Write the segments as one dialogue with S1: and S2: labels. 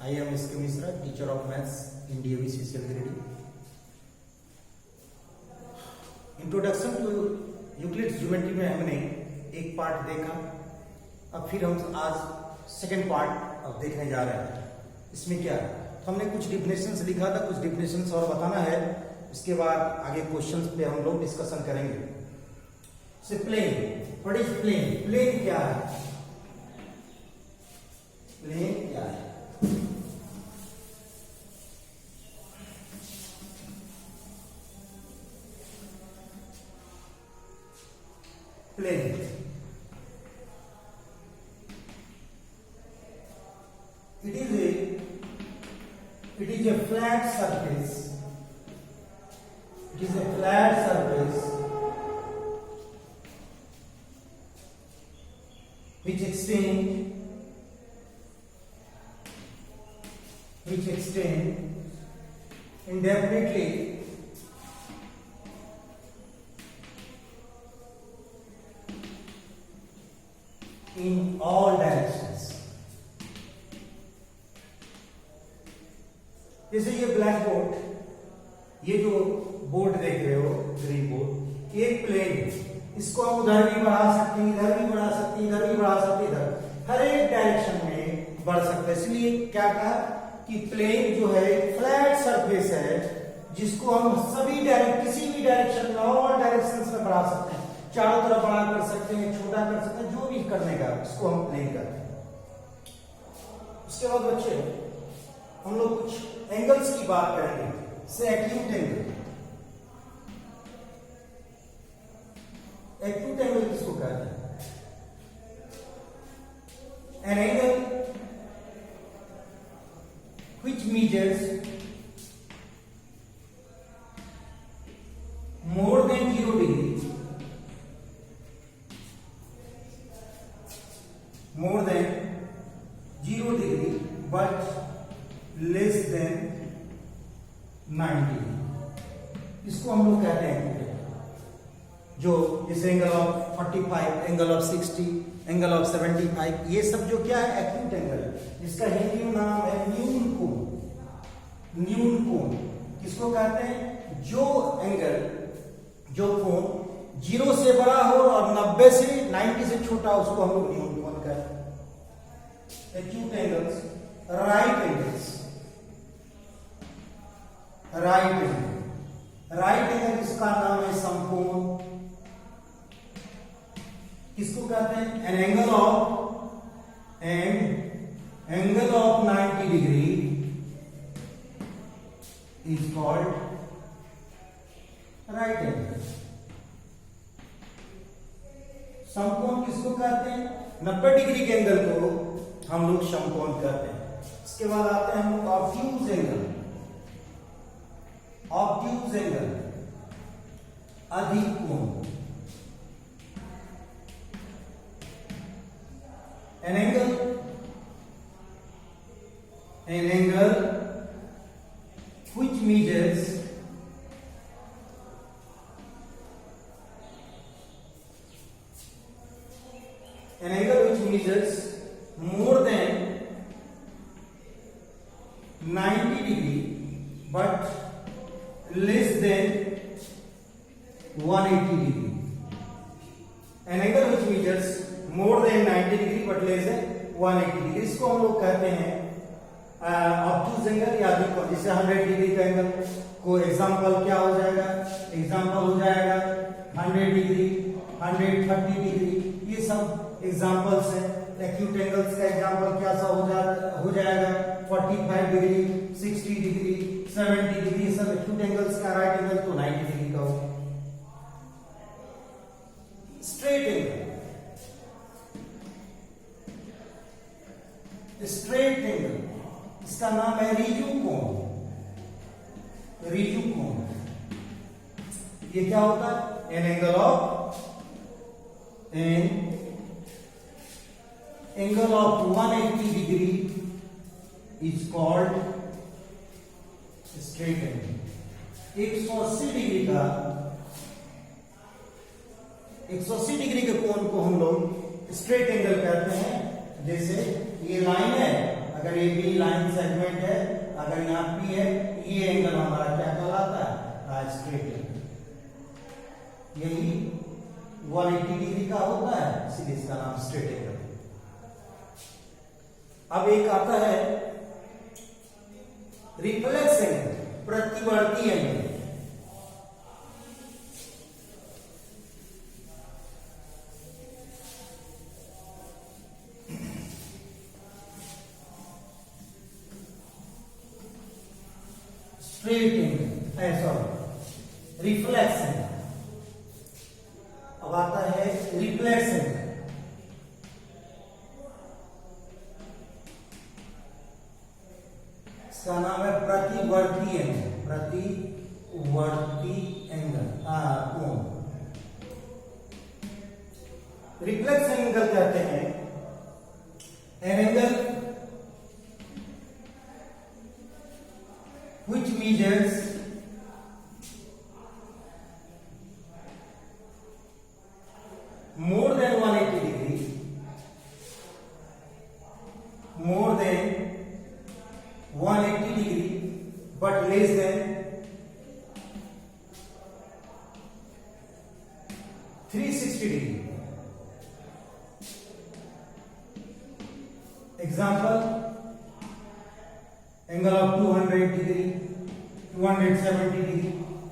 S1: I am S.K. Mishra, teacher of maths in DAV Special Grading. Introduction to Euclid's geometry में हमने एक part देखा. अब फिर हम आज सेकेंड पार्ट अब देखने जा रहे हैं. इसमें क्या है, तो हमने कुछ डिफिनेशंस लिखा था, कुछ डिफिनेशंस और बताना है. इसके बाद आगे क्वेश्चंस पे हम लोग डिस्कशन करेंगे. से plane, what is plane? Plane क्या है? प्लेन क्या है? Plane it is a flat surface. It is a flat surface which extend indefinitely in all directions. जैसे ये ब्लैक बोर्ड, ये जो बोर्ड देख रहे हो ग्रीन बोर्ड, एक प्लेन है. इसको हम उधर भी बढ़ा सकते हैं, इधर भी बढ़ा सकते हैं, इधर भी बढ़ा सकते हैं, इधर हर एक डायरेक्शन में बढ़ सकते हैं. इसलिए क्या कहा कि प्लेन जो है फ्लैट सरफेस है जिसको हम सभी किसी भी डायरेक्शन में, ऑल डायरेक्शंस में बढ़ा सकते हैं. चारों तरफ बड़ा कर सकते हैं, छोटा कर सकते हैं, जो भी करने का इसको हम प्लेन करते हैं. उसके बाद बच्चे हम लोग कुछ एंगल्स की बात करेंगे. से एक्यूट एंगल. एक्यूट एंगल किसको कहते हैं? An angle which measures more than 0 degree, more than 0 degree but less than 90 degree. इसको हम लोग कहते हैं एक्यूट एंगल. जो जैसे angle of 45, angle of 60, angle of 75, ये सब जो क्या है एक्यूट एंगल है. जिसका हिंदी में नाम है न्यून कोण. न्यून कोण किसको कहते हैं? जो एंगल, जो कोण 0 से बड़ा हो और 90 से 90 से छोटा, उसको हम लोग न्यून कोण कहते हैं. Acute angles, right angles. Right angle, right angle इसका नाम है समकोण. किसको कहते हैं? An angle of 90 degree is called right angle. समकोण किसको कहते हैं? 90 डिग्री के एंगल को हम लोग समकोण कहते हैं. इसके बाद आते हैं हम लोग ऑब्ट्यूज एंगल. ऑब्ट्यूज एंगल, अधिक कोण. An angle which measures more than 90 degree but less than 180 degree. An angle which measures more than 90 degree but less than 180 degree, इसको हम लोग कहते हैं ऑब्ट्यूज एंगल या अधिक कोण. जैसे 100 डिग्री का एंगल को एग्जांपल क्या हो जाएगा? एग्जांपल हो जाएगा 100 डिग्री, 130 डिग्री. ये सब एग्जांपल्स हैं. एक्यूट एंगल्स का एग्जांपल क्या सा हो जाएगा? 45 डिग्री, 60 डिग्री, 70 डिग्री. सब एक्यूट एंगल्स का. राइट एंगल तो 90 डिग्री का हो. स्ट्रेट एंगल, स्ट्रेट एंगल इसका नाम है रिजु कोण. रिजु कोण ये क्या होता है? An angle of 180 degree is called straight angle. 180 degree का 180 डिग्री के कोण को हम लोग स्ट्रेट एंगल कहते हैं. जैसे ये लाइन है, अगर ये बी लाइन सेगमेंट है, अगर यहाँ पी है, ये एंगल हमारा क्या कहलाता है? Straight angle. यही 180 डिग्री का होता है, इसलिए इसका नाम स्ट्रेट एंगल। अब एक आता है रिफ्लेक्स एंगल, प्रतिवर्ती angle. Straight angle, sorry, reflex angle. अब आता है रिफ्लेक्स एंगल। इसका नाम है प्रतिवर्ती एंगल, प्रतिवर्ती एंगल, कोण। रिफ्लेक्स एंगल कहते हैं an angle which measures more than 180 degree, more than 180 degree, but less than 360 degree. Example, angle of 200 degree, 270 degree,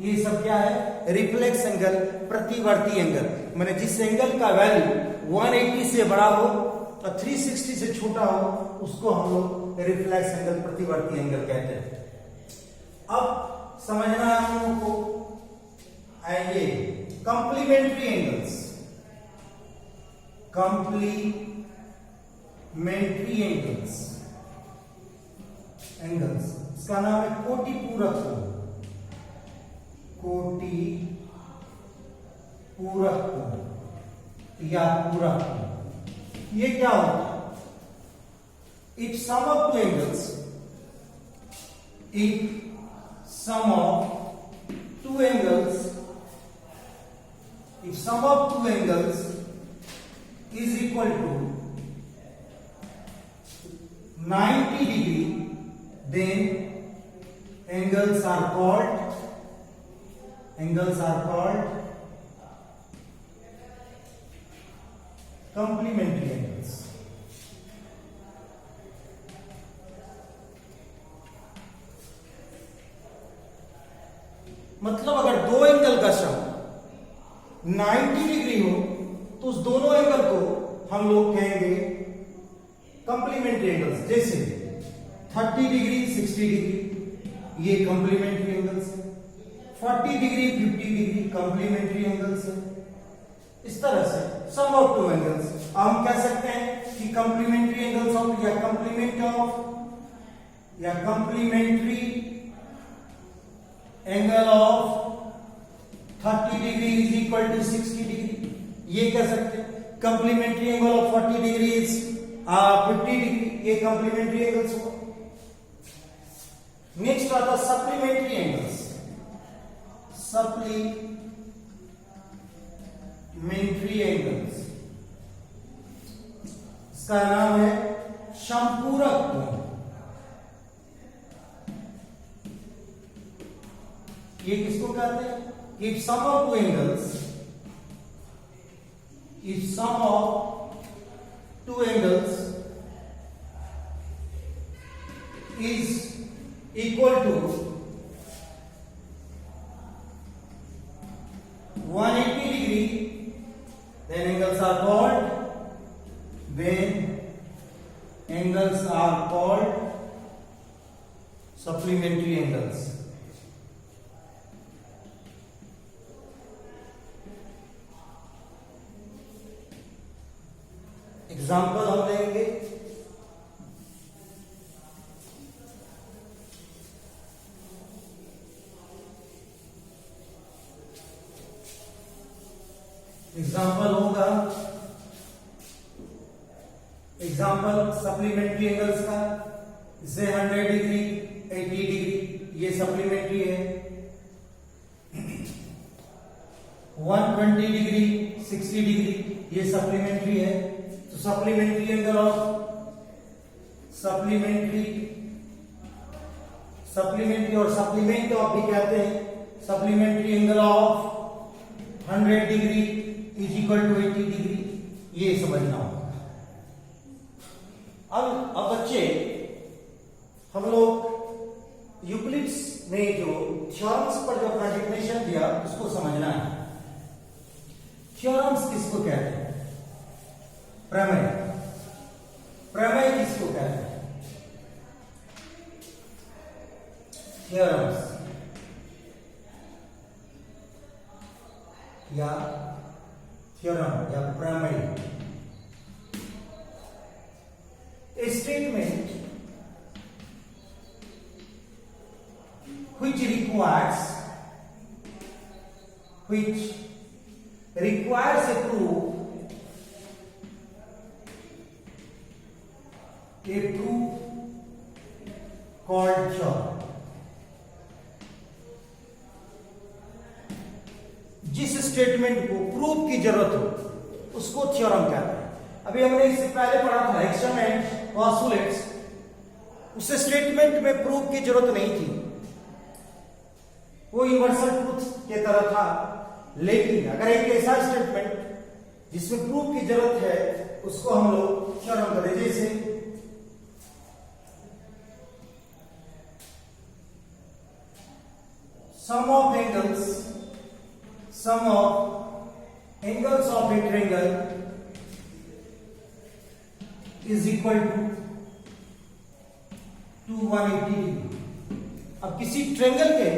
S1: ये सब क्या है? रिफ्लेक्स एंगल, प्रतिवर्ती एंगल। माने जिस एंगल का वैल्यू 180 से बड़ा हो और 360 से छोटा हो, उसको हम लोग रिफ्लेक्स एंगल, प्रतिवर्ती एंगल कहते हैं। अब समझना है हम लोगों को ये कंप्लीमेंट्री एंगल्स, कंप्लीमेंट्री एंगल्स, इसका नाम है कोटि पूरक कोण, कोटि पूरक कोण या पूरक कोण। ये क्या होता है? If sum of two angles, if sum of two angles, if sum of two angles is equal to 90 degree, then angles are called complementary angles। मतलब अगर दो एंगल का सम 90 डिग्री हो तो उस दोनों एंगल को हम लोग कहेंगे कंप्लीमेंट्री एंगल्स। जैसे 30 डिग्री 60 डिग्री, ये कंप्लीमेंट्री एंगल्स है। 40 डिग्री 50 डिग्री कंप्लीमेंट्री एंगल्स है। इस तरह से सम ऑफ टू एंगल्स हम कह सकते हैं कि कंप्लीमेंट्री एंगल्स ऑफ या complementary angle of 30 degree is equal to 60 degree, ये कह सकते हैं। Complementary angle of 40 degree is 50 degree, ये कंप्लीमेंट्री एंगल्स हुआ। नेक्स्ट आता सप्लीमेंट्री एंगल्स, सप्लीमेंट्री एंगल्स, इसका नाम है समपूरक कोण। ये किसको कहते हैं? If sum of two angles, if sum of two angles is equal to 180 degree, then angles are called supplementary angles। Example हम लेंगे। एग्जाम्पल होगा, एग्जाम्पल सप्लीमेंट्री एंगल्स का, इसे 100 डिग्री 80 डिग्री, ये सप्लीमेंट्री है। 120 डिग्री 60 डिग्री, ये सप्लीमेंट्री है। तो सप्लीमेंट्री एंगल ऑफ सप्लीमेंट्री और सप्लीमेंट ऑफ भी कहते हैं, supplementary angle of 100 degree is equal to 80 degree, ये समझना होगा। अब बच्चे हम लोग यूक्लिड्स ने जो थ्योरम्स पर जो अपना डेफिनेशन दिया उसको समझना है। थ्योरम्स किसको कहते हैं? प्रमेय। प्रमेय किसको कहते हैं? थ्योरम्स या थ्योरम या प्रमेय। A statement which requires a proof called theorem। जिस स्टेटमेंट को प्रूफ की जरूरत हो उसको थ्योरम कहते हैं। अभी हमने इससे पहले पढ़ा था एक्शन एंड पोस्टुलेट्स, उस स्टेटमेंट में प्रूफ की जरूरत नहीं थी, वो यूनिवर्सल ट्रूथ के तरह था। लेकिन अगर एक ऐसा स्टेटमेंट जिसमें प्रूफ की जरूरत है उसको हम लोग थ्योरम कहते हैं। जैसे sum of angles of a triangle is equal to 180 degree. अब किसी ट्रायंगल के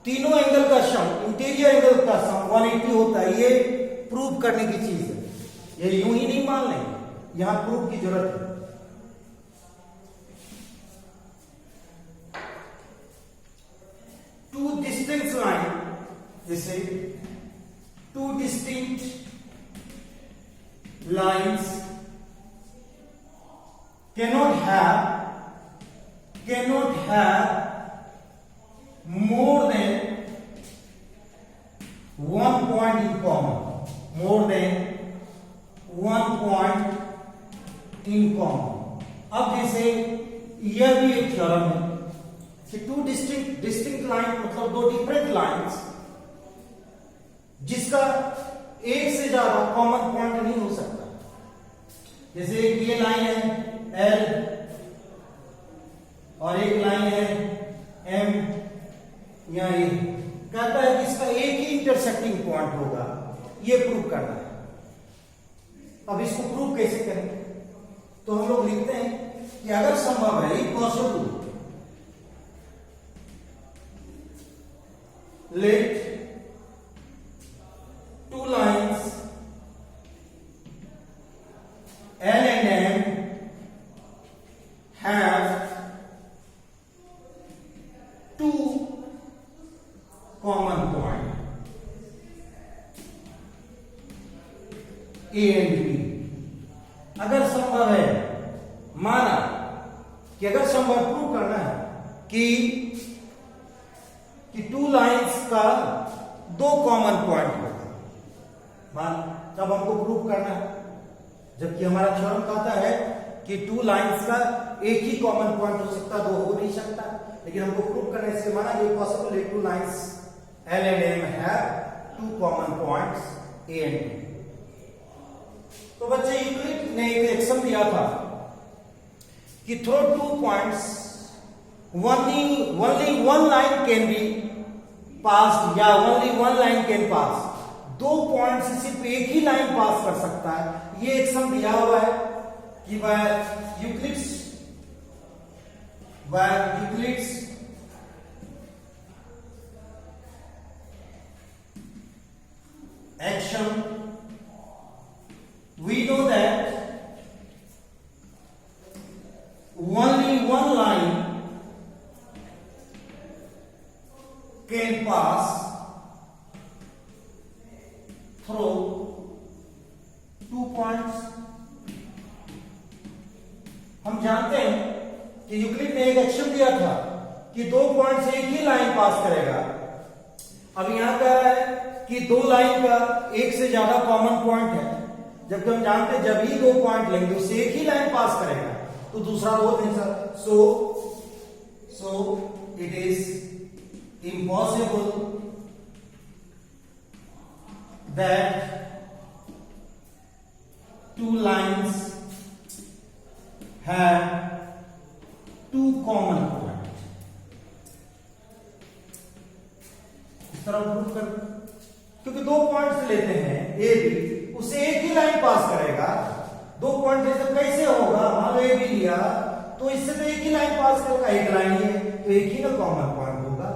S1: तीनों एंगल का सम, इंटीरियर एंगल का सम 180 होता है, ये प्रूव करने की चीज है। ये यूं ही नहीं मान लेंगे, यहां प्रूफ की जरूरत है। टू डिस्टिंक्ट लाइन, जैसे two distinct lines cannot have more than one point in common, अब जैसे यह भी एक थ्योरम है कि टू डिस्टिंक्ट लाइन मतलब दो डिफरेंट लाइंस जिसका एक से ज्यादा कॉमन पॉइंट नहीं हो सकता। जैसे एक ये लाइन है L और एक लाइन है M या E, कहता है कि इसका एक ही इंटरसेक्टिंग पॉइंट होगा, ये प्रूव करना है। अब इसको प्रूव कैसे करें? तो हम लोग लिखते हैं कि अगर संभव है, possible, let two lines L and M have two common points A and B। अगर संभव है, माना कि अगर संभव प्रूव करना है कि टू लाइंस का दो कॉमन पॉइंट होगा, मान तब हमको प्रूव करना है। जबकि हमारा थ्योरम कहता है कि टू लाइंस का एक ही कॉमन पॉइंट हो सकता, दो हो नहीं सकता, लेकिन हमको प्रूव करने से माना ये पॉसिबल है two lines L and M have two common points A and B। तो बच्चे यूक्लिड ने एक एक्शन दिया था कि through two points only one line can be passed या only one line can pass, दो पॉइंट से सिर्फ एक ही लाइन पास कर सकता है। ये एक्शन दिया हुआ है कि Euclid's action, we know that only one line can pass through two points। हम जानते हैं कि यूक्लिड ने एक एक्शन दिया था कि दो पॉइंट से एक ही लाइन पास करेगा। अब यहां कह रहा है कि दो लाइन का एक से ज्यादा कॉमन पॉइंट है, जबकि हम जानते हैं जब ही दो पॉइंट लेंगे उससे एक ही लाइन पास करेगा, तो दूसरा बोल दें sir. So it is impossible that two lines have two common points। इस तरह प्रूव कर, क्योंकि दो पॉइंट्स लेते हैं ए बी, उससे एक ही लाइन पास करेगा। दो पॉइंट लेते कैसे होगा, मान लो ए बी लिया तो इससे तो एक ही लाइन पास करेगा, एक लाइन ही है तो एक ही ना कॉमन पॉइंट होगा।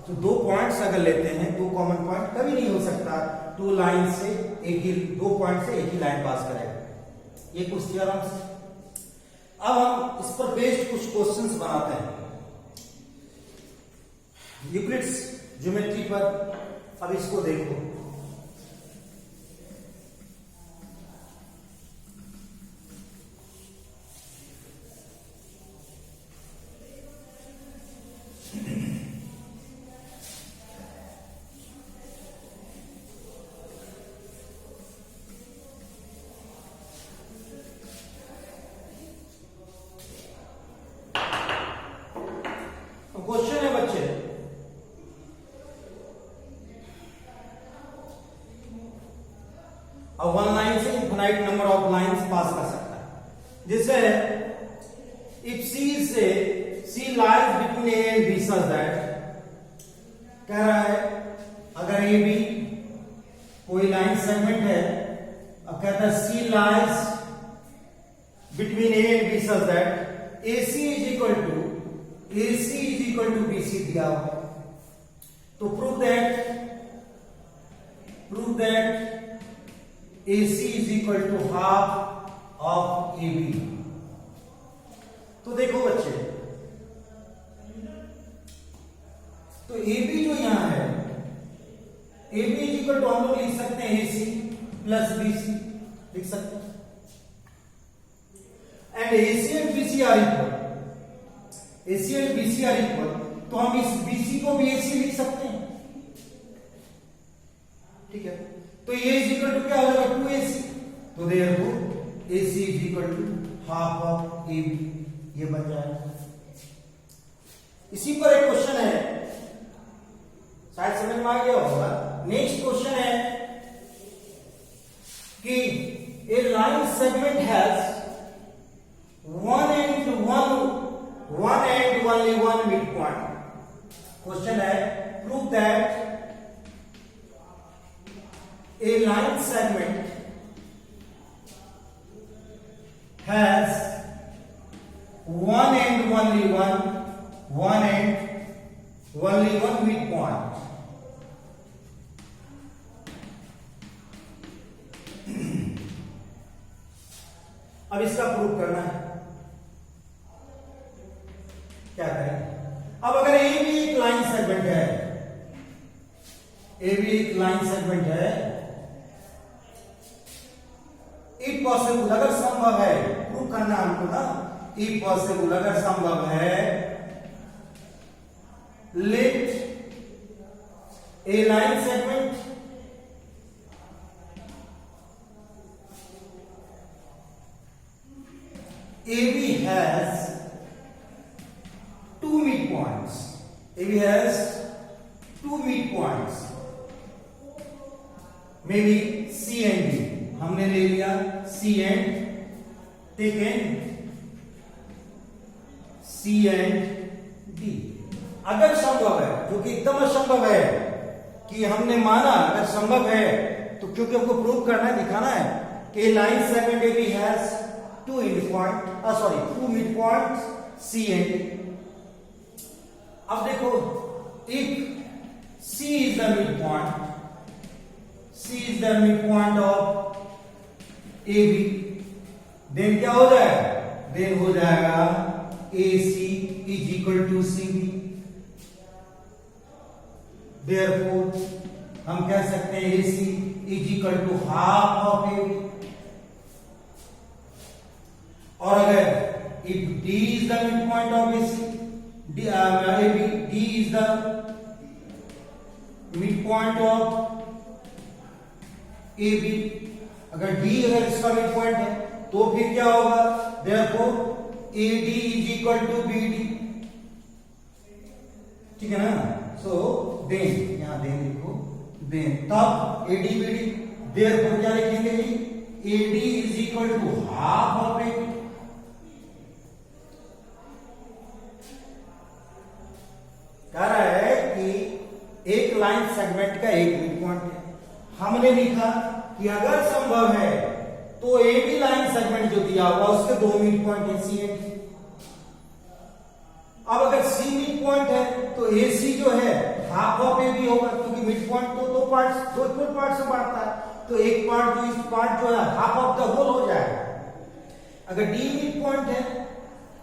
S1: तो दो पॉइंट्स अगर लेते हैं, दो कॉमन पॉइंट कभी नहीं हो सकता टू लाइन से एक ही, दो पॉइंट से एक ही लाइन पास करेगा। ये कुछ थ्योरम्स। अब हम इस पर बेस्ड कुछ क्वेश्चंस बनाते हैं यूक्लिड्स ज्योमेट्री पर। अब इसको देखो, क्वेश्चन है बच्चे, अब वन लाइन से infinite number of lines pass कर सकता है। जैसे if C lies between A and B such that, कह रहा है अगर ए बी कोई लाइन सेगमेंट है, अब कहता है C lies between A and B such that A C is equal to BC दिया हुआ। तो prove that AC is equal to half of AB। तो देखो बच्चे, तो AB जो यहां है, AB इज इक्वल टू हम लोग लिख सकते हैं AC प्लस BC लिख सकते हैं, and AC and BC are equal, AC and BC are equal, तो हम इस BC को भी AC लिख सकते हैं। ठीक है, तो A इज इक्वल टू क्या हो जाएगा 2AC, तो therefore AC is equal to half of AB, ये बन जाएगा। इसी पर एक क्वेश्चन है, शायद समझ में आ गया होगा। नेक्स्ट क्वेश्चन है कि a line segment has one and only one midpoint। Question है prove that a line segment has one and only one midpoint। अब इसका प्रूव करना है, क्या करें। अब अगर ए भी एक लाइन सेगमेंट है, ए भी एक लाइन सेगमेंट है, इफ पॉसिबल, अगर संभव है, प्रूव करना हमको ना, इफ पॉसिबल अगर संभव है, let a line segment AB has two midpoints। AB has two midpoints, maybe C and D। हमने ले लिया C and, taken C and D। अगर संभव है, जो कि एकदम असंभव है कि हमने माना, अगर संभव है तो क्योंकि हमको प्रूव करना है, दिखाना है कि line segment AB has two midpoints C and D। अब देखो, if C is the midpoint of AB, then क्या हो जाएगा, then हो जाएगा AC is equal to CB। therefore हम कह सकते हैं AC is equal to half of AB। और अगर if D is the midpoint of AC, D is the midpoint of AB, अगर डी अगर इसका मिड पॉइंट है तो फिर क्या होगा, therefore AD is equal to BD, ठीक है ना। सो देन, यहां देन लिखो, देन तब AD BD, देयरफॉर क्या लिखेंगे जी, AD is equal to half of AD। कह रहा है कि एक लाइन सेगमेंट का एक मिड पॉइंट है, हमने लिखा कि अगर संभव है तो AB लाइन सेगमेंट जो दिया हुआ उसके दो मिड पॉइंट है C एंड D। अब अगर C मिड पॉइंट है तो AC जो है हाफ ऑफ AB होगा, क्योंकि मिड पॉइंट तो दो इक्वल पार्ट से बांटता है, तो एक पार्ट जो इस पार्ट जो है हाफ ऑफ द होल हो जाएगा। अगर D मिड पॉइंट है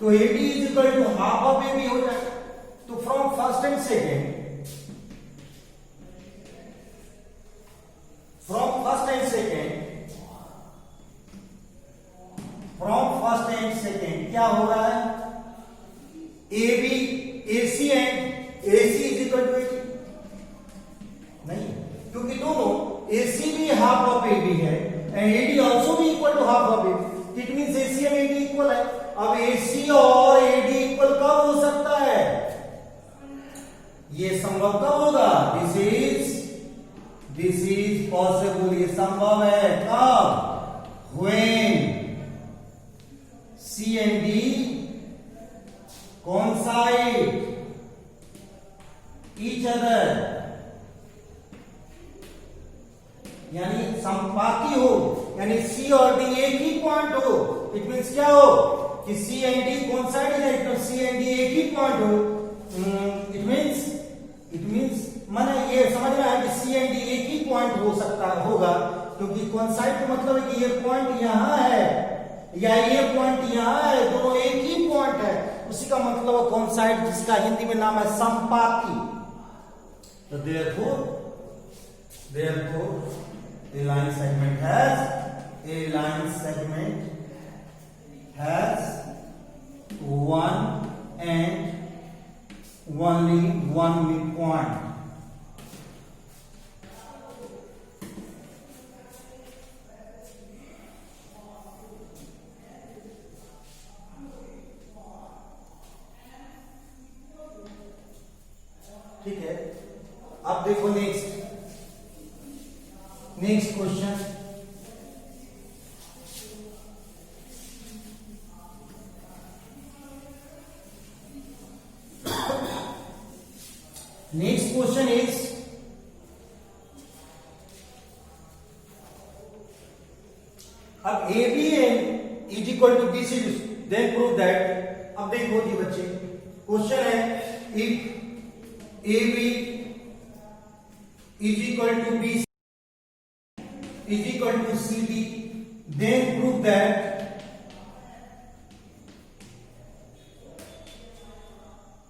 S1: तो AD is equal to half of AB हो जाएगा। तो from first and second, from first and second क्या हो रहा है, AC and AC is equal to AD नहीं, क्योंकि दोनों AC भी हाफ ऑफ AB है एंड AD ऑल्सो भी equal to half of AB, it means AC and AD equal है। अब AC और AD इक्वल कब हो सकता है, ये संभव कब होगा, दिस इज पॉसिबल, ये संभव है कब, when C and D coincide each other, यानी संपाती हो, यानी C और D एक ही पॉइंट हो। इट मीन्स क्या हो कि C and D coincide है, तो C and D एक ही पॉइंट हो। इट मीन्स माने ये समझ रहा है कि C and D एक ही पॉइंट हो सकता होगा, क्योंकि coincide का मतलब है कि ये पॉइंट यहां है या ये पॉइंट यहां है, दोनों एक ही पॉइंट है, उसी का मतलब है coincide, जिसका हिंदी में नाम है संपाती। तो therefore a line segment has one and only one midpoint. ठीक है, अब देखो next question. Next question is, अब AB is equal to BC, then prove that. अब देखो जी बच्चे, क्वेश्चन है if AB is equal to BC is equal to CD, then prove that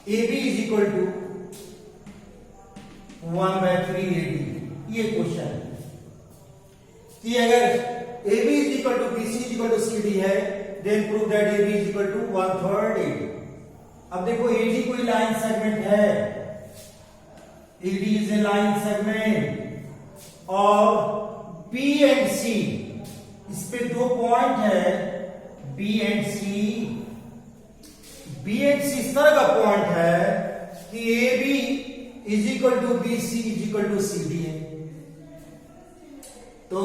S1: AB is equal to 1/3 AD। ये question है कि अगर AB is equal to BC is equal to CD है, then prove that AB is equal to 1/3 AD। अब देखो AD कोई line segment है, AD is a line segment और B and C, इस पे दो पॉइंट है B and C इस तरह का पॉइंट है कि AB is equal to BC is equal to CD है। तो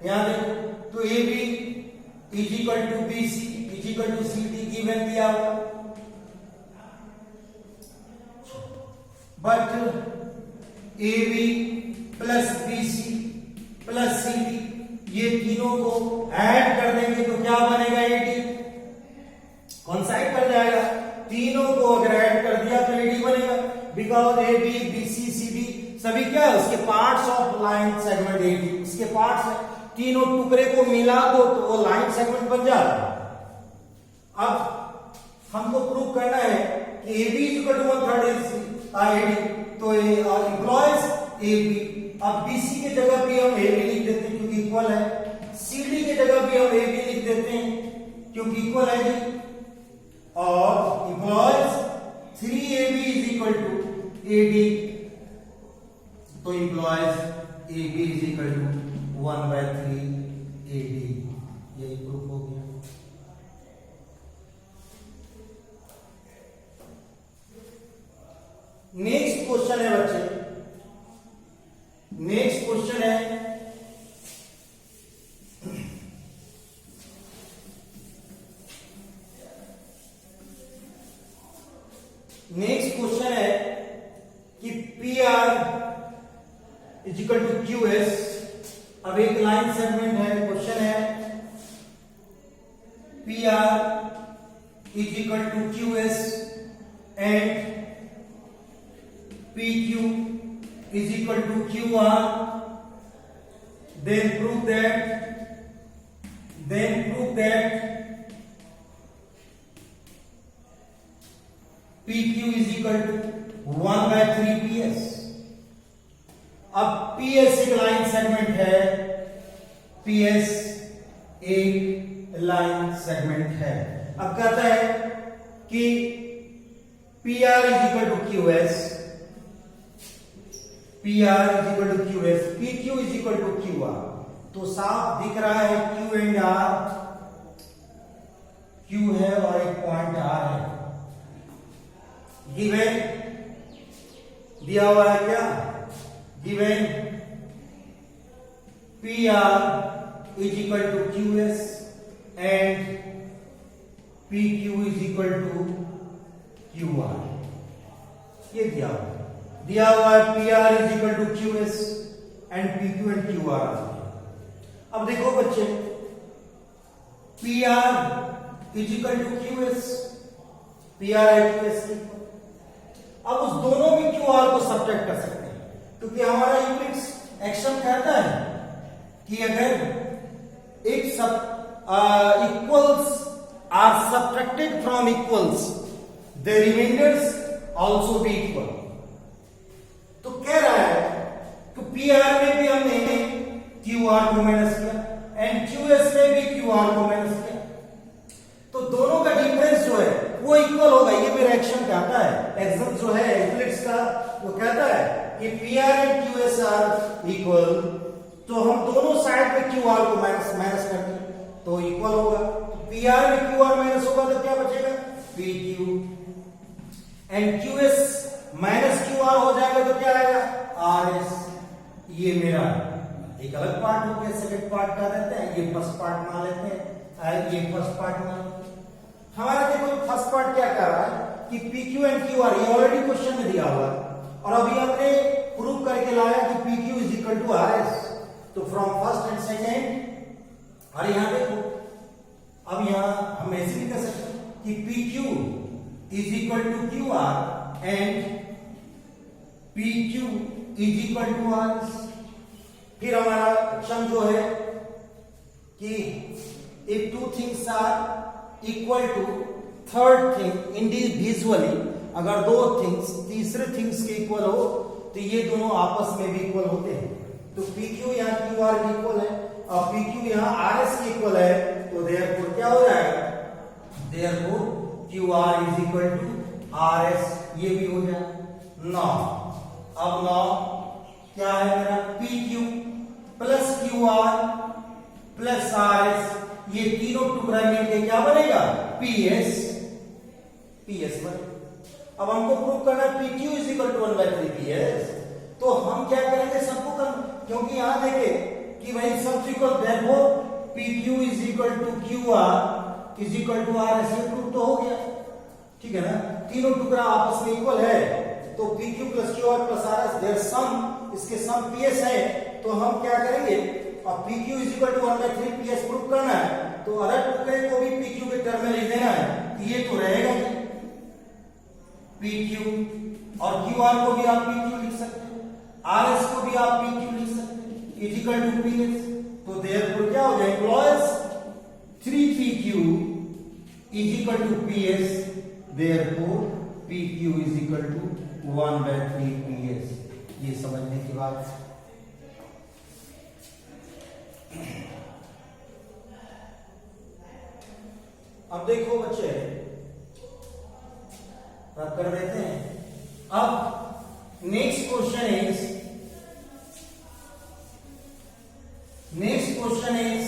S1: यहां देखो, तो AB is equal to BC is equal to CD given दिया हुआ, but AB plus BC plus CD ये तीनों को ऐड कर देंगे तो क्या बनेगा, AD कॉन्साइड कर जाएगा। तीनों को अगर ऐड कर दिया तो AD बनेगा, बिकॉज AB BC CD सभी क्या है, उसके parts of line segment AD, उसके पार्ट्स है। तीनों टुकड़े को मिला दो तो वो लाइन सेगमेंट बन जाता है। अब हमको प्रूव करना है कि AB is equal to 1/3 AD, तो इंप्लॉइज AB। अब BC के जगह भी हम AB लिख देते हैं क्योंकि इक्वल है, CD के जगह भी हम AB लिख देते हैं क्योंकि इक्वल है जी, और implies 3AB is equal to AD, तो implies AB is equal to 1/3 AD, यही प्रूफ हो गया। नेक्स्ट क्वेश्चन है बच्चे, नेक्स्ट क्वेश्चन है कि PR is equal to QS। अब एक लाइन सेगमेंट है, क्वेश्चन है PR is equal to QS and PQ is equal to QR, then prove that PQ is equal to 1/3 PS। अब PS एक लाइन सेगमेंट है, PS एक line segment है। अब कहता है कि PR is equal to QS, PR is equal to QS, PQ is equal to QR। तो साफ दिख रहा है Q एंड R, Q है और एक पॉइंट R है। गिवन दिया हुआ है क्या? Given PR is equal to QS and PQ is equal to QR, ये दिया हुआ है। दिया हुआ है PR is equal to QS and PQ and QR। अब देखो बच्चे, PR is equal to QS, PR है QS की। अब उस दोनों में QR को सब्ट्रैक्ट कर सकते हैं, क्योंकि हमारा यूनिट्स एक्शन कहता है कि अगर एक equals are subtracted from equals the remainders also be equal. तो कह रहा है कि PR में भी हमने QR को माइनस किया एंड QS में भी QR को माइनस किया, तो दोनों का डिफरेंस जो है वो इक्वल होगा। ये मेरा एक्शन कहता है, एग्जाम जो है यूक्लिड्स का वो कहता है कि PR and QS are equal, तो हम दोनों साइड में QR को माइनस करते हैं तो इक्वल होगा। PR में QR माइनस होगा तो क्या बचेगा? PQ and QS minus QR हो जाएगा तो क्या आएगा? RS। ये मेरा एक अलग पार्ट हो गया, सेकंड पार्ट का रहते हैं, ये फर्स्ट पार्ट मान लेते हैं, ये फर्स्ट पार्ट मान लेते हैं। हमारा देखो फर्स्ट पार्ट क्या कर रहा है कि PQ एंड QR, ये ऑलरेडी क्वेश्चन में दिया हुआ है और अभी हमने प्रूव करके लाया कि PQ is equal to RS। तो फ्रॉम फर्स्ट एंड सेकेंड, और यहां देखो, अब यहां हम ऐसे भी कर सकते हैं कि PQ is equal to QR and PQ is equal to RS। फिर हमारा ऑप्शन जो है कि if two things are equal to third thing individually, अगर दो थिंग्स तीसरे थिंग्स के इक्वल हो तो ये दोनों आपस में भी इक्वल होते हैं। तो PQ यहाँ QR के इक्वल है और PQ यहाँ RS के इक्वल है, तो देयरफॉर क्या हो जाएगा? Therefore QR is equal to RS, ये भी हो जाएगा। नौ, अब नौ क्या है मेरा? PQ plus QR plus RS, ये तीनों टुकड़ा मिलके क्या बनेगा? PS बनेगा। अब हमको प्रूव करना है PQ is equal to 1/3 PS, तो हम क्या करेंगे? सबको क्योंकि यहां देखे कि भाई सब equal, therefore PQ is equal to QR is equal to RS, ये प्रूव तो हो गया, ठीक है ना? तीनों टुकड़ा आपस में इक्वल है, तो PQ plus QR plus RS their sum, इसके सम PS है, तो हम क्या करेंगे? अब PQ is equal to 1/3 PS prove करना है, तो अदर टुकड़े को भी PQ के टर्म में लिख देना है, ये तो रहेगा PQ, और QR को भी आप PQ लिख सकते हैं, RS को भी आप PQ लिख सकते हैं, इज इक्वल टू PS। तो देयरफॉर क्या हो जाएगा? Implies 3PQ is equal to PS, therefore PQ is equal to 1/3 PS। ये समझने की बात। अब देखो बच्चे, रब कर देते हैं। अब next question is question is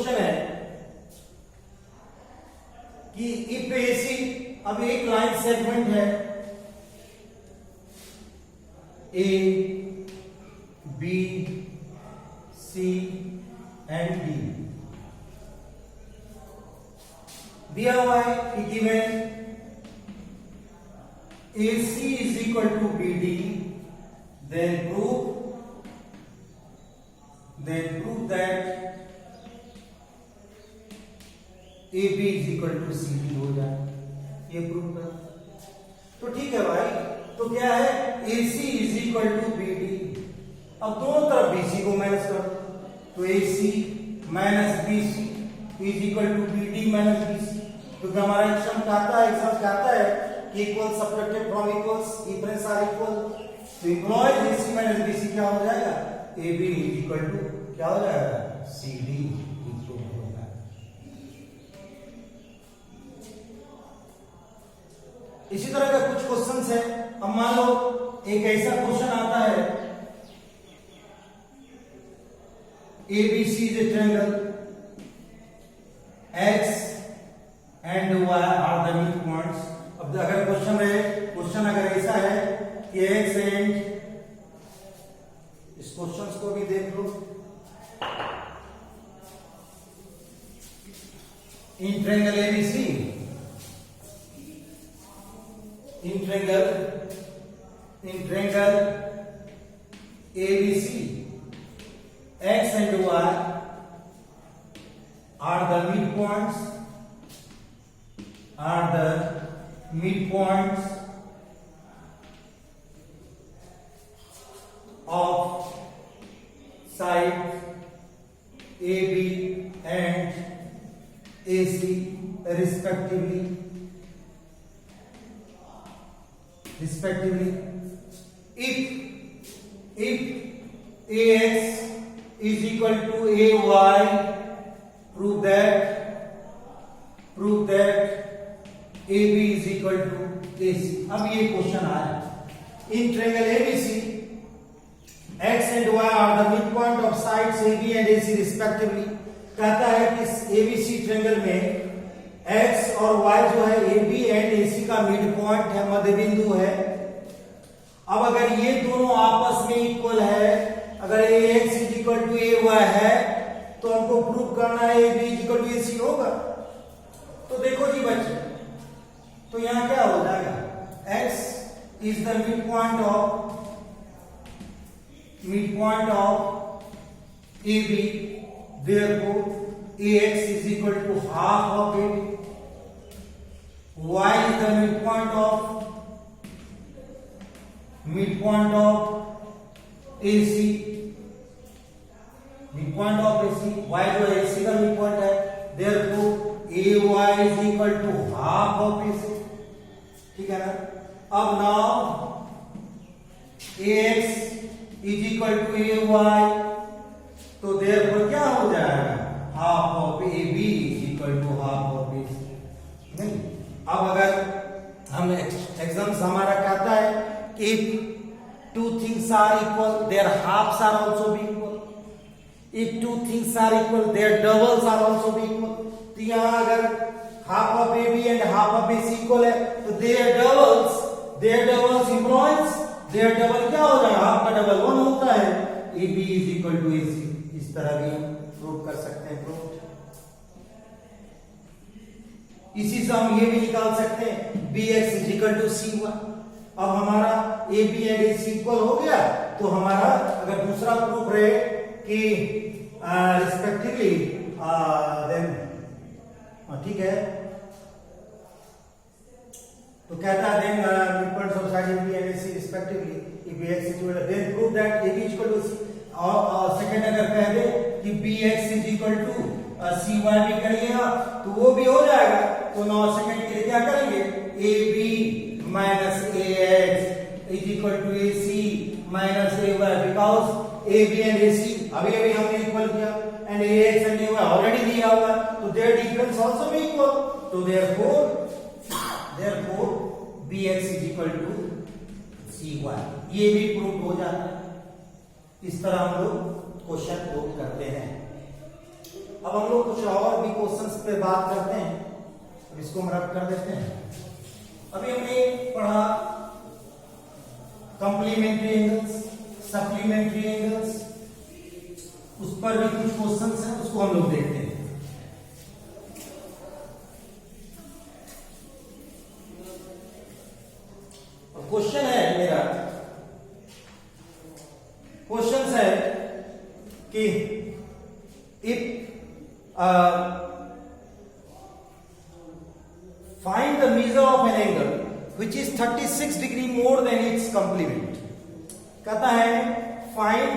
S1: है कि इफ एसी, अब एक लाइन सेगमेंट है A B C and D, दिया हुआ है कि given AC is equal to BD, then prove that AB is equal to CD हो जाए, ये प्रूव कर। तो ठीक है भाई, तो क्या है AC is equal to BD, अब दोनों तरफ BC को माइनस कर, तो AC minus BC is equal to BD minus BC, क्योंकि हमारा एग्जाम कहता है कि equal subtracted from equals, difference are equal, तो इम्प्लॉइज AC माइनस BC क्या हो जाएगा, AB is equal to क्या हो जाएगा, CD इक्वल होगा। इसी तरह का कुछ क्वेश्चंस है। अब मान लो एक ऐसा क्वेश्चन आता है, ABC is a triangle, X and Y are the midpoints। अब अगर क्वेश्चन अगर ऐसा है कि X एंड, इस क्वेश्चन को भी देख लो, in triangle ABC, in triangle ABC, X and Y are the midpoints of sides AB and AC respectively. If AX is equal to AY, prove that AB is equal to AC। अब ये question आया, इन triangle ABC X and Y are the midpoint of sides AB and AC respectively। कहता है कि इस ABC triangle में X और Y जो है AB एंड AC का मिड पॉइंट है, मध्य बिंदु है। अब अगर ये दोनों आपस में इक्वल है, अगर AX is equal to AY है, तो हमको प्रूव करना है AB is equal to AC होगा। तो देखो जी बच्चे, तो यहां क्या हो जाएगा, X is the midpoint of AB, therefore AX is equal to half of AB। Y is the midpoint of AC, Y जो AC का midpoint है, therefore AY is equal to half of AC। ठीक है ना। अब now AX is equal to AY, तो therefore क्या हो जाएगा, half of AB is equal to half of AC। नहीं, अब अगर हम एग्जाम्स हमारा कहता है कि if two things are equal, their halves are also be equal। if two things are equal, their doubles are also be equal। तो यहाँ अगर half of AB and half of AC equal है, तो their doubles implies their double क्या हो जाएगा, half का double 1 होता है, AB is equal to AC। इस तरह भी हम प्रूव कर सकते हैं। इसी से हम ये भी निकाल सकते हैं BX is equal to CY। अब हमारा AB एंड AC इक्वल हो गया, तो हमारा अगर दूसरा प्रूफ रहे कि रिस्पेक्टिवली देन ठीक है, तो कहता है then midpoints of side AB and AC respectively if BX is equal to, then prove that AB is equal to C। और सेकंड अगर कह दे कि BX is equal to CY भी करिएगा तो वो भी हो जाएगा। तो नौ सेकंड के लिए क्या करेंगे, AB minus AX is equal to AC minus AY, because AB and AC अभी हमने इक्वल किया and AX and AY already दिया हुआ है, तो their difference also be equal। तो therefore bx is equal to cy, ये भी प्रूव हो जाता है। इस तरह हम लोग क्वेश्चन प्रूव करते हैं। अब हम लोग कुछ और भी क्वेश्चंस पे बात करते हैं। अब इसको हम रब कर देते हैं। अभी हमने पढ़ा कंप्लीमेंट्री एंगल्स, सप्लीमेंट्री एंगल्स, उस पर भी कुछ क्वेश्चंस हैं, उसको हम लोग देखते हैं। क्वेश्चन है मेरा, क्वेश्चन है कि if find the measure of an angle which is 36 degree more than its complement। कहता है find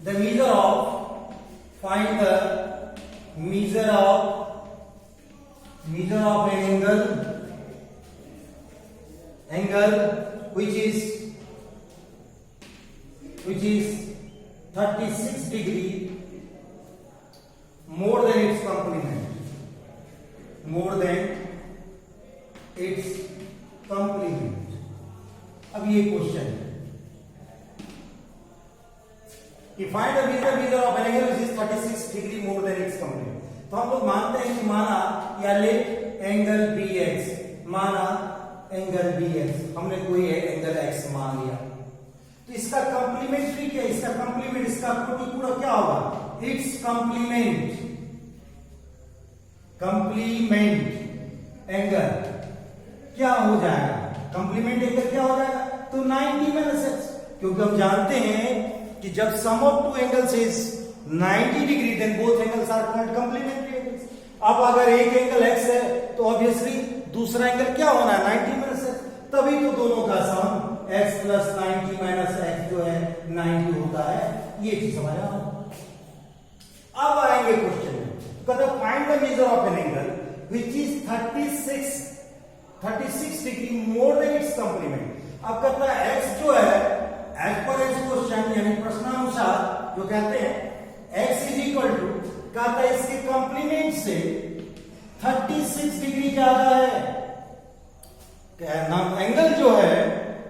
S1: the measure of an angle which is 36 degree more than its complement, अब ये क्वेश्चन है कि find the measure of an angle which is 36 degree more than its complement। तो हम लोग मानते हैं कि माना या लेट एंगल bx, माना एंगल bx, हमने कोई एंगल x मान लिया, तो इसका कंप्लीमेंट्री क्या, इसका कंप्लीमेंट, इसका पूरा क्या होगा, इट्स कंप्लीमेंट एंगल क्या हो जाएगा, कंप्लीमेंट एंगल क्या हो जाएगा, तो 90 माइनस x, क्योंकि हम जानते हैं कि जब sum of two angles is 90 degree then both angles are called complementary angles. अब अगर एक एंगल x है तो ऑब्वियसली दूसरा एंगल क्या होना है, 90 माइनस x, तभी तो दोनों का सम x प्लस 90 माइनस x जो है 90 होता है। ये चीज समझा। अब आएंगे क्वेश्चन में, कहता है find the measure of an angle which is 36 degree more than its complement. अब कहता है x जो है एज पर इस क्वेश्चन यानी प्रश्नानुसार जो कहते हैं x इज इक्वल टू, कहता है इसके कंप्लीमेंट से 36 डिग्री ज्यादा है, एंगल जो है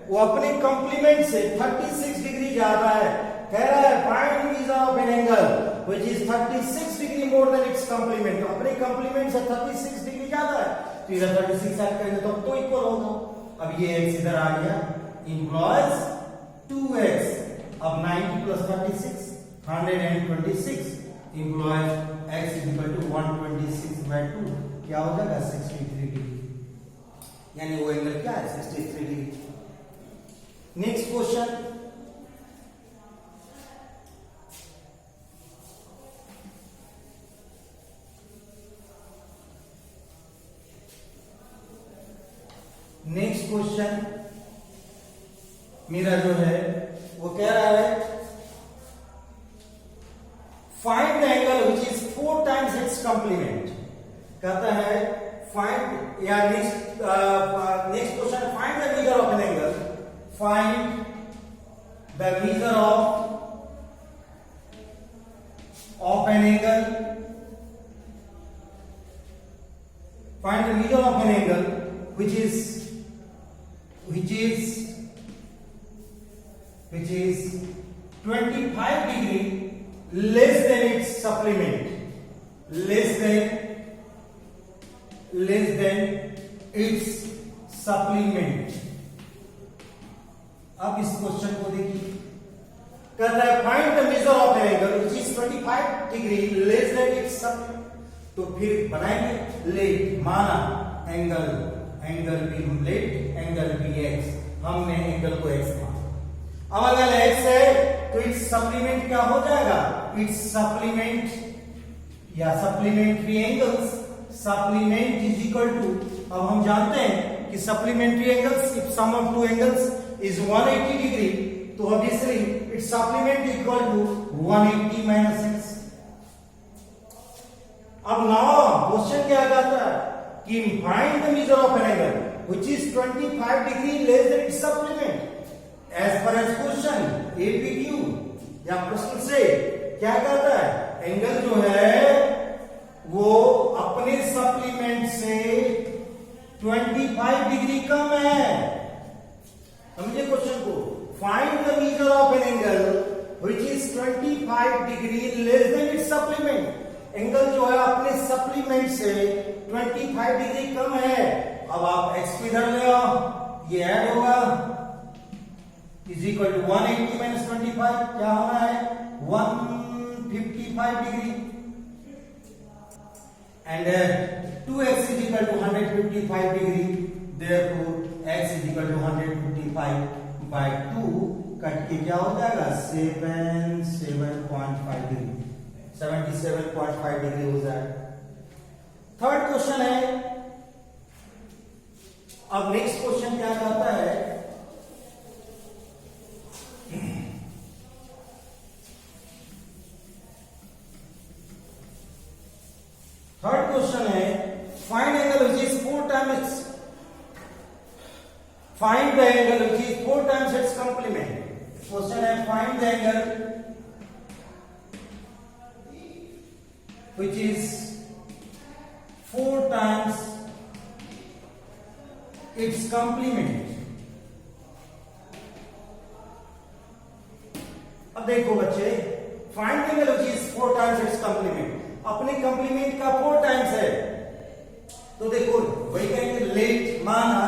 S1: वो अपने कंप्लीमेंट से 36 डिग्री ज्यादा है। कह रहा है find major of an angle which is 36 degree more than its complement, तो अपने कंप्लीमेंट से 36 डिग्री ज्यादा है, तो इधर 36 ऐड करेंगे तो इक्वल होगा। अब ये x इधर आ गया, इंप्लॉयज 2x, अब 90 plus 36 126 implies x is equal to 126/2, क्या हो जाएगा 63 डिग्री, यानी वो एंगल क्या है 63 डिग्री। नेक्स्ट क्वेश्चन, मेरा जो है वो कह रहा है find the angle which is 4 times its complement. कहता है फाइंड या next question, find the measure of an angle, find the measure of an angle, find the measure of an angle which is 25 degree less than its supplement, less than its supplement। अब इस question को देखिए, कहता है find the measure of an angle which is 25 degree less than its supplement। तो फिर बनाएंगे let, माना angle be let angle be x, हमने एंगल को x माना। अब अगर x है तो इट्स सप्लीमेंट क्या हो जाएगा, इट्स सप्लीमेंट या supplementary angles, supplement is equal to, अब हम जानते हैं कि supplementary angles if sum of two angles is 180 degree, तो obviously its supplement equal to 180 minus x। अब नाउ क्वेश्चन क्या कहता है कि find the measure of an angle which is 25 degree less than its supplement. As पर as question एपीक्यू या प्रश्न से क्या कहता है, एंगल जो है वो अपने अपने सप्लीमेंट से 25 डिग्री कम है। समझे क्वेश्चन को? Find the measure of an angle which is 25 degree less than its supplement. Angle जो है अपने सप्लीमेंट से 25 डिग्री कम है। अब आप एक्स को इधर ले आओ, ये ऐड होगा, इज इक्वल टू 180 माइनस 25, क्या होना है 155 degree, and 2x is equal to 155 degree, therefore x is equal to 155 by 2 cut के क्या हो जाएगा 77.5 डिग्री, 77.5 डिग्री हो जाएगा। थर्ड क्वेश्चन है। अब नेक्स्ट क्वेश्चन क्या कहता है, थर्ड क्वेश्चन है find angle which is 4 times find the angle which is 4 times its complement. Question है find the angle which is 4 times its complement. अब देखो बच्चे, find the angle which is 4 times its complement. अपने complement का 4 times है, तो देखो वही कहेंगे लेट माना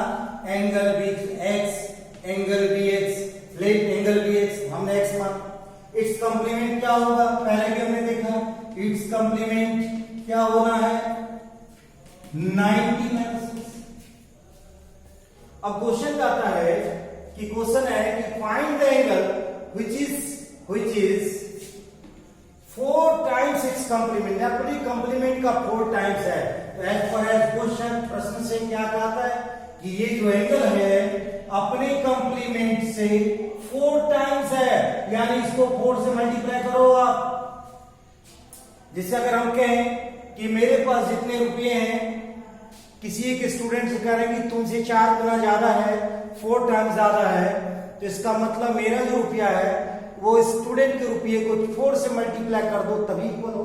S1: angle with x angle bx, late angle bx हमने x मान, इट्स कंप्लीमेंट क्या होगा पहले भी हमने देखा, इट्स कंप्लीमेंट क्या होना है 90 माइनस 6। अब क्वेश्चन आता है कि क्वेश्चन है कि find the angle which is 4 times its complement. अपनी कंप्लीमेंट का 4 टाइम्स है, तो एज पर एज क्वेश्चन प्रश्न से क्या कहता है कि ये जो एंगल है अपने कंप्लीमेंट से 4 टाइम्स है, यानी इसको 4 से मल्टीप्लाई करो आप। जिससे अगर हम कहें कि मेरे पास जितने रुपए हैं, किसी एक स्टूडेंट से कह रहे हैं कि तुमसे 4 गुना ज्यादा है, 4 टाइम्स ज्यादा है, तो इसका मतलब मेरा जो रुपया है वो स्टूडेंट के रुपये को 4 से मल्टीप्लाई कर दो तभी इक्वल हो।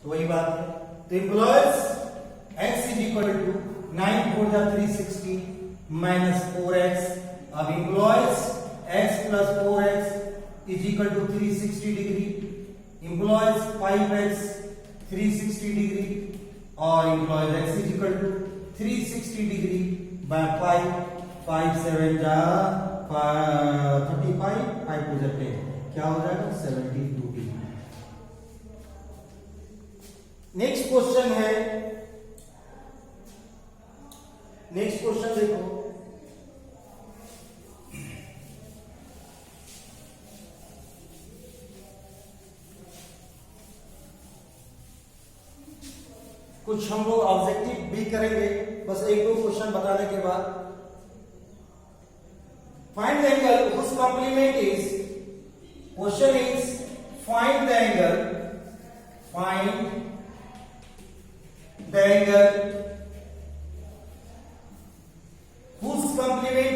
S1: तो वही बात है, तो implies x is equal to 9 4 360 minus 4x। अब implies x plus 4x is equal to 360 degree, implies 5x 360 degree, और implies x is equal to 360 degree by 5 7 जा 35 5 टू 10, क्या हो जाएगा 72 डिग्री। नेक्स्ट क्वेश्चन है, नेक्स्ट क्वेश्चन देखो, कुछ हम लोग ऑब्जेक्टिव भी करेंगे, बस 1-2 क्वेश्चन बताने के बाद। Find the angle whose complement is, question is find the angle whose complement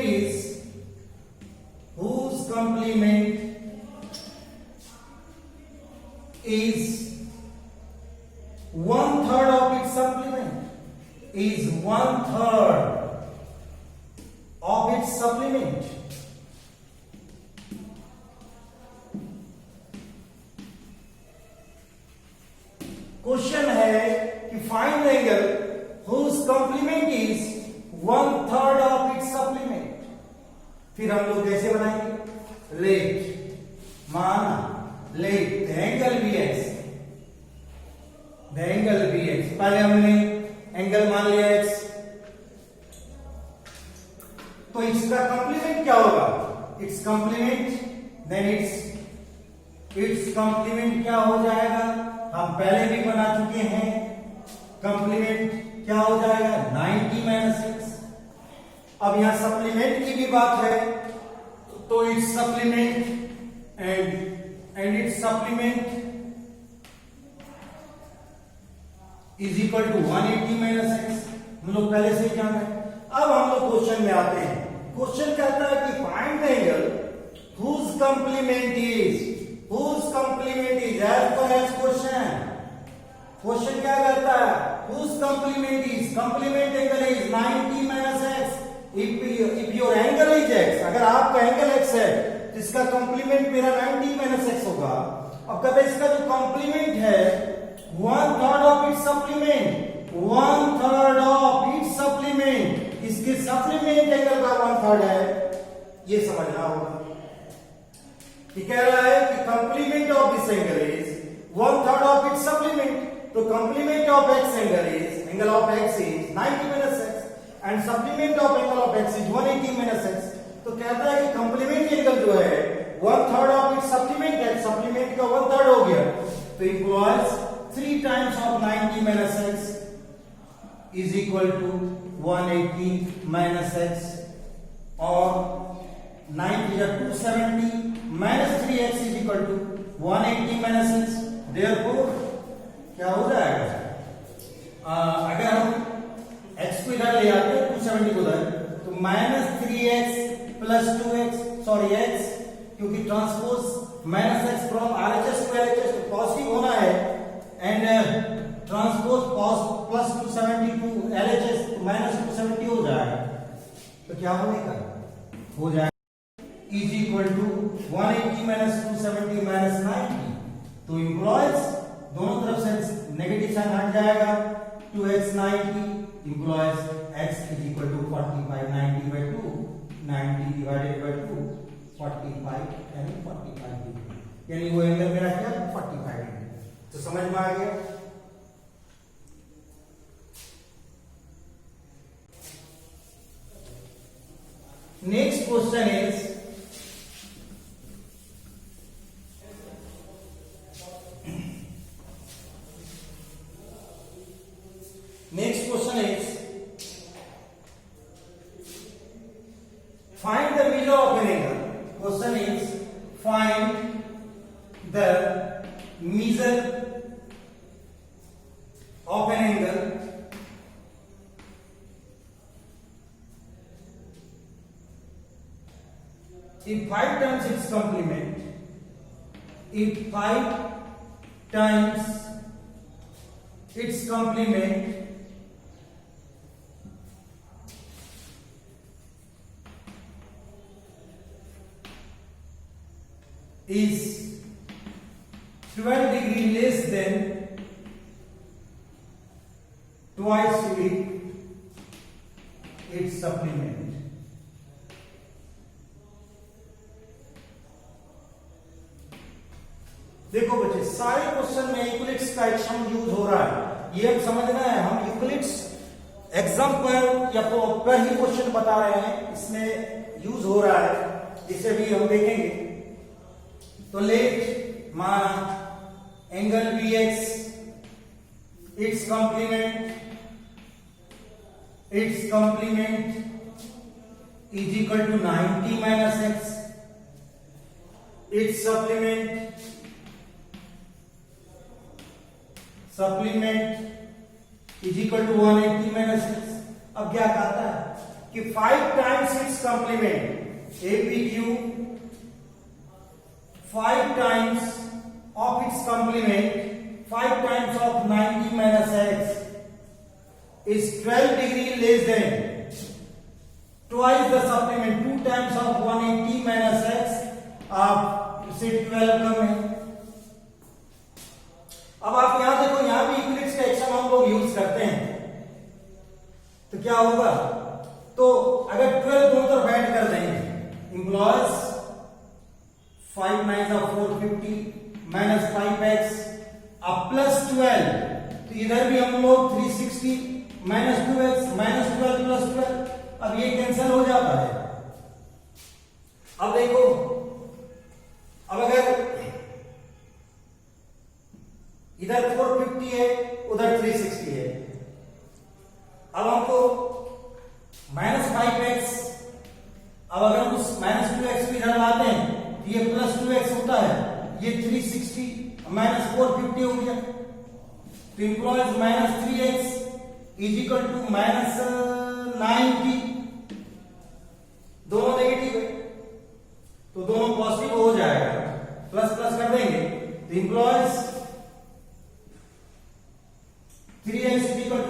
S1: is 1/3 of its supplement, is 1/3 of its supplement। Question है कि find the angle whose complement is 1/3 of its supplement. फिर हम लोग कैसे बनाएंगे, let माना let angle bx, angle bx, पहले हमने एंगल मान लिया x, तो इसका कंप्लीमेंट क्या होगा, its complement, then its complement क्या हो जाएगा, हम पहले भी बना चुके हैं, कंप्लीमेंट क्या हो जाएगा 90 माइनस 6। अब यहां सप्लीमेंट की भी बात है, तो its supplement and its supplement is equal to 180 minus 6, हम लोग पहले से ही जान रहे हैं। अब हम लोग क्वेश्चन में आते हैं। क्वेश्चन कहता है कि find the angle whose complement is as पर एज क्वेश्चन क्या करता है, whose complement angle is 90 minus x. If your angle is x, अगर आपका एंगल x है तो इसका कंप्लीमेंट मेरा 90 माइनस x होगा। अब कहते हैं इसका जो कंप्लीमेंट है 1/3 of its supplement, 1/3 of its supplement, इसके सप्लीमेंट एंगल का 1/3 है, ये समझना होगा। कह रहा है कि complement of this angle is 1/3 of its supplement, तो complement of x angle of x is 90 minus x and supplement of angle of x is 180 minus x। तो कहता है कि कंप्लीमेंट एंगल जो है 1/3 ऑफ इट्स सप्लीमेंट है, supplement का 1/3 हो गया, तो employees 3 times of 90 minus x is equal to 180 minus x, और 90 या 270 minus 3x is equal to 180 minus x। Therefore क्या हो जाएगा, अगर हम x को इधर ले आते हैं 270 को उधर, तो minus 3x plus 2x, sorry x, क्योंकि transpose minus x from RHS to LHS तो पॉजिटिव होना है, and transpose plus 270 to LHS तो माइनस 270 हो जाएगा, तो क्या होगा, हो जाएगा is equal to 180 minus 270 minus 90। तो इम्प्लॉइज दोनों तरफ से नेगेटिव साइन हट जाएगा, 2x 90 employees x is equal to 45, 90 by 2, 90 divided by 2, 45 यानी 45 डिग्री, यानी वो एंगल मेरा क्या 45 डिग्री। तो समझ में आ गया। Next question is find the measure of an angle. Question is find the measure of an angle if 5 times its complement, if 5 times its complement is 12 degree less than twice its supplement। देखो बच्चे, सारे question में Euclid's का एक शब्द use हो रहा है, ये हम समझना है। हम यूक्लिड्स एग्जाम पर या पर ही क्वेश्चन बता रहे हैं, इसमें यूज हो रहा है, इसे भी हम देखेंगे। तो लेट माना angle BX its complement is equal to 90 minus x, its supplement is equal to 180 minus x। अब क्या कहता है कि 5 times its complement APQ 5 times of its complement, 5 times of 90 minus x is 12 degree less than twice the supplement, 2 times of 180 minus x आप इसे 12 कम है। अब आप यहां देखो, यहां भी यूक्लिड्स का एक्शन हम लोग यूज करते हैं, तो क्या होगा, तो अगर 12 दोनों तरफ ऐड कर देंगे, इम्प्लॉइज 5 9 450 माइनस 5x अब प्लस 12, तो इधर भी हम लोग 360 माइनस 2x माइनस 12 प्लस 12, अब ये कैंसिल हो जाता है। अब देखो, अब अगर इधर 450 है उधर 360 है, अब हमको माइनस 5x, अब अगर हम उस माइनस 2x भी इधर लाते हैं, ये प्लस 2x होता है, ये 360 माइनस 450 हो गया, तो implies minus 3x is equal to minus 90, दोनों नेगेटिव है तो दोनों पॉजिटिव हो जाएगा, प्लस प्लस कर देंगे, तो employees 3x is equal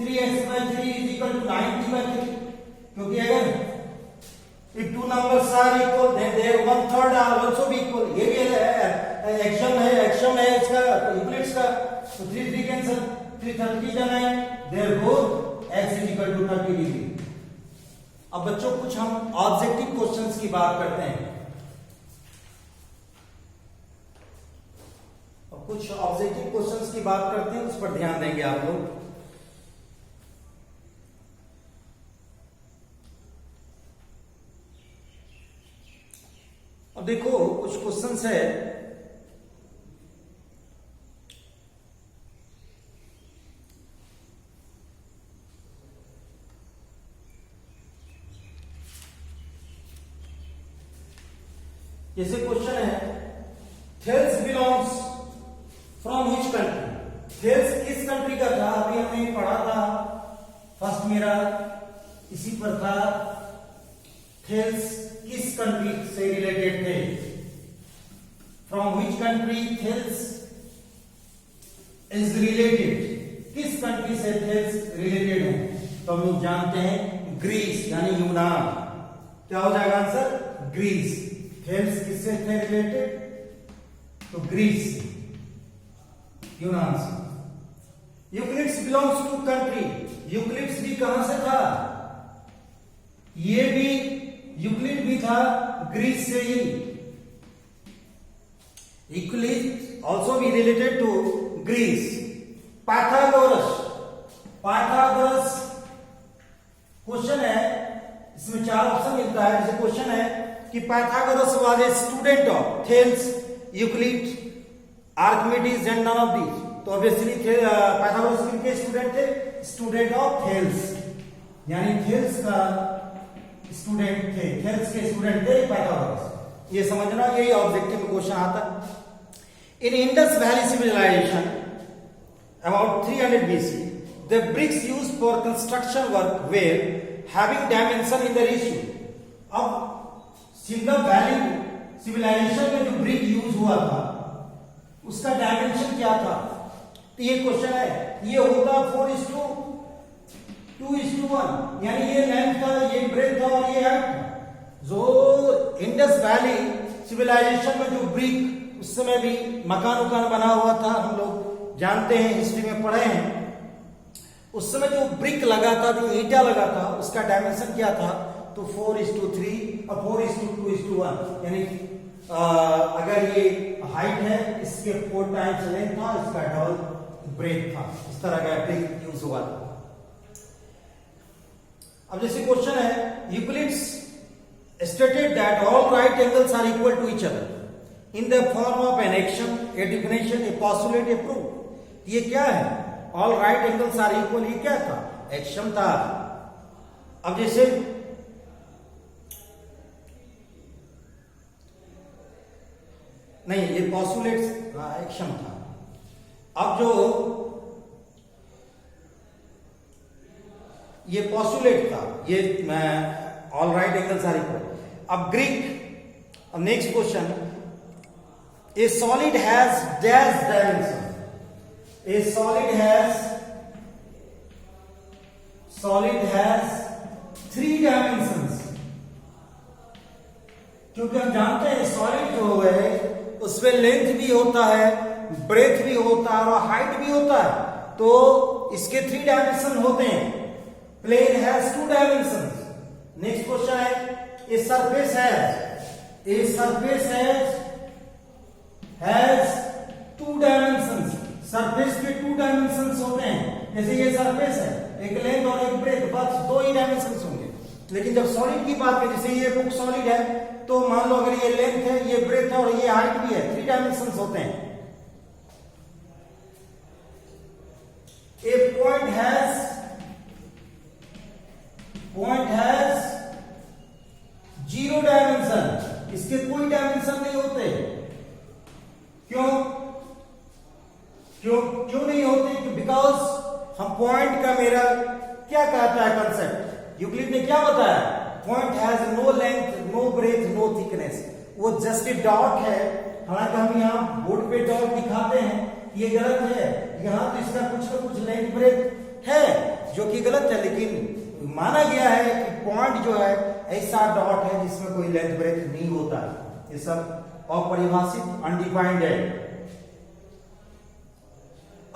S1: 3x/3 is equal to 90/3, क्योंकि अगर if two numbers are equal then their 1/3 are also be equal. ये भी एक्शन है इसका यूक्लिड्स का, तो 3 कैंसिल, 3 30 जा 9, therefore x is equal to 30 degree. अब बच्चों कुछ हम ऑब्जेक्टिव क्वेश्चंस की बात करते हैं. कुछ ऑब्जेक्टिव क्वेश्चंस की बात करते हैं, उस पर ध्यान देंगे आप लोग. अब देखो कुछ क्वेश्चंस है. जैसे क्वेश्चन है, Thales belongs from which country. Thales किस कंट्री का था? अभी हमने पढ़ा था फर्स्ट मेरा इसी पर था. थेल्स किस कंट्री से रिलेटेड थे? From which country Thales is related. किस कंट्री से थेल्स रिलेटेड है? तो हम लोग जानते हैं ग्रीस यानी यूनान. क्या हो जाएगा आंसर? ग्रीस. थेल्स किससे थे रिलेटेड? तो ग्रीस, यूनान से. Euclid's belongs to country. Euclid's भी कहां से था? ये भी यूक्लिड भी था ग्रीस से ही. यूक्लिड ऑल्सो भी related to Greece. Pythagoras. Pythagoras question है, इसमें 4 ऑप्शन मिलता है. जैसे क्वेश्चन है कि Pythagoras was a student of Thales, Euclid, Archimedes and none of these. तो ऑब्वियसली पाइथागोरस किनके स्टूडेंट थे? स्टूडेंट ऑफ थेल्स, यानी थेल्स का स्टूडेंट थे. थेल्स के स्टूडेंट थे पाइथागोरस. ये समझना, यही ऑब्जेक्टिव में क्वेश्चन आता. In Indus valley civilization about 300 BC, the bricks used for construction work were having dimension in the ratio. अब सिंधु वैली सिविलाइजेशन में जो ब्रिक यूज हुआ था उसका डायमेंशन क्या था? तो ये क्वेश्चन है. ये होता 4:2:1, यानी ये लेंथ था, ये ब्रेथ था और ये हाइट था. जो इंडस वैली सिविलाइजेशन में जो ब्रिक, उस समय भी मकान बना हुआ था, हम लोग जानते हैं, हिस्ट्री में पढ़े हैं. उस समय जो ब्रिक लगा था, जो ईंटा लगा था, उसका डायमेंशन क्या था? तो 4:3 और 4:2:1, यानी अगर ये हाइट है, इसके 4 टाइम्स लेंथ था, इसका डबल ब्रेथ था. इस तरह का ब्रिक यूज हुआ था. अब जैसे क्वेश्चन है, Euclid's stated that all right angles are equal to each other in the form of an axiom, a definition, a postulate, a proof. ये क्या है? All right angles are equal, ये क्या था? एक्शन था. अब जैसे नहीं, ये पोस्टुलेट एक्शन था. अब जो ये पोस्टुलेट था, ये all right angles are equal. अब ग्रीक. अब next question, a solid has dash dimension. A solid has 3 dimensions. क्योंकि हम जानते हैं सॉलिड जो है उसमें लेंथ भी होता है, ब्रेथ भी होता है और हाइट भी होता है. तो इसके 3 डायमेंशन होते हैं. Plane has 2 dimension. Next question है, a surface has 2 dimensions. Surface के 2 डायमेंशंस होते हैं. जैसे ये सरफेस है, एक लेंथ और एक ब्रेथ, बस 2 ही डायमेंशंस होंगे. लेकिन जब सॉलिड की बात करें, जैसे ये बुक सॉलिड है, तो मान लो अगर ये लेंथ है, ये ब्रेथ है और ये हाइट भी है, 3 डायमेंशंस होते हैं. ए पॉइंट हैज 0 डायमेंशन. इसके कोई डायमेंशन नहीं होते. क्यों नहीं होते? बिकॉज हम पॉइंट का मेरा क्या कहता है कंसेप्ट, यूक्लिड ने क्या बताया? Point has no length, no breadth, no thickness. वो जस्ट ए डॉट है. हालांकि हम यहाँ बोर्ड पे डॉट दिखाते हैं, ये गलत है. यहाँ तो इसका कुछ ना कुछ लेंथ ब्रेथ है, जो कि गलत है, लेकिन माना गया है कि पॉइंट जो है ऐसा डॉट है जिसमें कोई लेंथ ब्रेक नहीं होता। ये सब अपरिभाषित अनडिफाइंड है।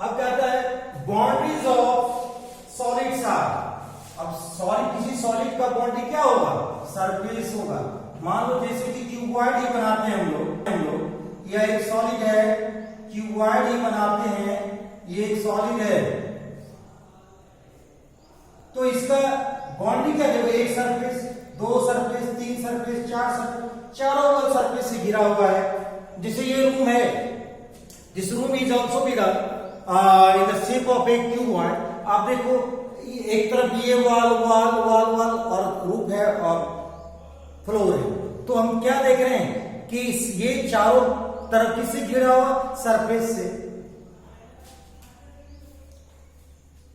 S1: अब कहता है बाउंड्रीज ऑफ सॉलिड्स आर। अब सॉलिड, किसी सॉलिड का बाउंड्री क्या होगा? सरफेस होगा। मान लो जैसे कि क्यूबॉइड ही बनाते हैं हम लोग, यह एक सॉलिड है, क्यूबॉइड ही बनाते हैं, ये एक सॉलिड है, तो इसका बाउंड्री क्या है? एक सरफेस, दो सरफेस, तीन सरफेस, चार सरफेस, चारों ओर सरफेस से घिरा हुआ है। जैसे ये रूम है, this room is also be in the shape of A cuboid. आप देखो एक तरफ ये वाल वाल वाल वाल और रूफ है और फ्लोर है, तो हम क्या देख रहे हैं कि ये चारों तरफ किससे घिरा हुआ? सरफेस से।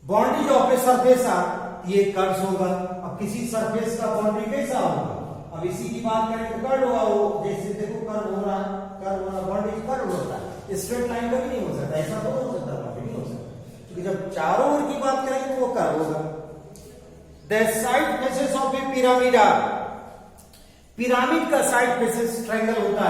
S1: Boundary of a surface are, ये कर्व्स होगा। अब किसी सरफेस का बाउंड्री कैसा होगा? अब इसी की बात करें तो कर्व होगा। वो जैसे देखो कर्व हो रहा है, कर्व हो रहा, बाउंड्री कर्व होता है, स्ट्रेट लाइन का भी नहीं हो सकता, ऐसा तो हो सकता है, नहीं हो सकता, क्योंकि जब चारों ओर की बात करेंगे तो वो कर्व होगा। The side faces of a pyramid are, pyramid का साइड फेसेस ट्रायंगल होता है।